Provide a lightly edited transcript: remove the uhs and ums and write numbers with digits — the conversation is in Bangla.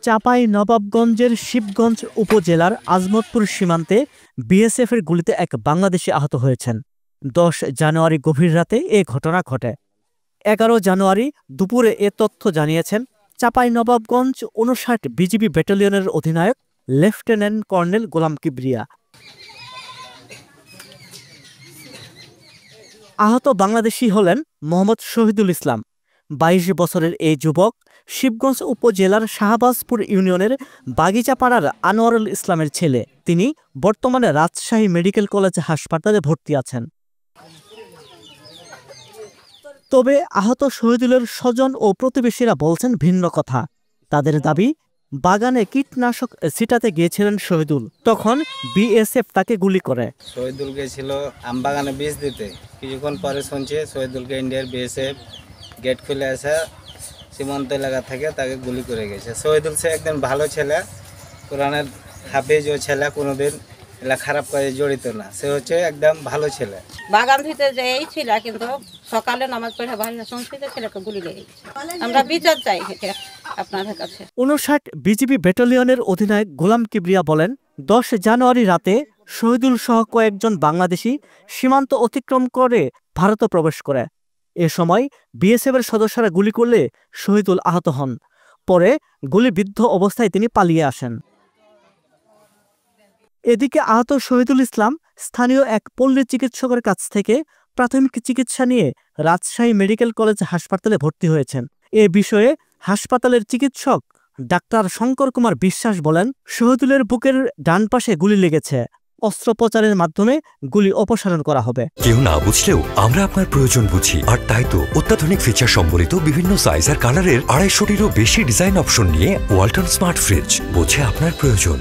চাঁপাইনবাবগঞ্জের শিবগঞ্জ উপজেলার আজমতপুর সীমান্তে বিএসএফের গুলিতে এক বাংলাদেশি আহত হয়েছেন। 10 জানুয়ারি গভীর রাতে এ ঘটনা ঘটে। 11 জানুয়ারি দুপুরে এ তথ্য জানিয়েছেন চাঁপাইনবাবগঞ্জ 59 বিজিবি ব্যাটালিয়নের অধিনায়ক লেফটেন্যান্ট কর্নেল গোলাম কিবরিয়া। আহত বাংলাদেশি হলেন মোহাম্মদ শহীদুল ইসলাম। 22 বছরের এই যুবক শিবগঞ্জ উপজেলার শাহবাজপুর ইউনিয়নের বাগিচাপাড়ার আনোয়ারুল ইসলামের ছেলে। তিনি বর্তমানে রাজশাহী মেডিকেল কলেজ হাসপাতালে ভর্তি আছেন। তবে আহত শহীদুলের স্বজন ও প্রতিবেশীরা বলছেন ভিন্ন কথা। তাদের দাবি, বাগানে কীটনাশক ছিটাতে গিয়েছিলেন শহীদুল, তখন বিএসএফ তাকে গুলি করে। শহীদুল গেছিল আম বাগানে বীজ দিতে, কিছুক্ষণ পরে শুনছে শহীদুলকে ইন্ডিয়ার বিএসএফ গেট খুলে আসা সীমান্ত এলাকা থেকে তাকে গুলি করে গেছে। শহীদুল সে একদম ভালো ছেলে, কোরআনের হাফেজ ও ছেলে, কোনোদিন এলা খারাপ কাজে জড়িত না। সে হচ্ছে একদম ভালো ছেলে। বাগান থেকে যে এই ছিল, কিন্তু সকালে নামাজ পড়ে বাইরে সংস্কৃত ছেলেকে গুলি লেগেছে। আমরা বিচার চাই আপনাদের কাছে। 59 বিজিবি ব্যাটালিয়নের অধিনায়ক গোলাম কিবরিয়া বলেন, 10 জানুয়ারি রাতে শহীদুল সহ কয়েকজন বাংলাদেশি সীমান্ত অতিক্রম করে ভারতে প্রবেশ করে। এ সময় বিএসএফের সদস্যরা গুলি করলে শহীদুল আহত হন। পরে গুলিবিদ্ধ অবস্থায় তিনি পালিয়ে আসেন। এদিকে আহত শহীদুল ইসলাম স্থানীয় এক পল্লী চিকিৎসকের কাছ থেকে প্রাথমিক চিকিৎসা নিয়ে রাজশাহী মেডিকেল কলেজ হাসপাতালে ভর্তি হয়েছেন। এ বিষয়ে হাসপাতালের চিকিৎসক ডাক্তার শঙ্কর কুমার বিশ্বাস বলেন, শহীদুলের বুকের ডান পাশে গুলি লেগেছে। অস্ত্রোপচারের মাধ্যমে গুলি অপসারণ করা হবে। কেউ না বুঝলেও আমরা আপনার প্রয়োজন বুঝি, আর তাই তো অত্যাধুনিক ফিচার সম্বলিত বিভিন্ন সাইজ আর কালারের 250-টিরও বেশি ডিজাইন অপশন নিয়ে ওয়ালটন স্মার্ট ফ্রিজ বোঝে আপনার প্রয়োজন।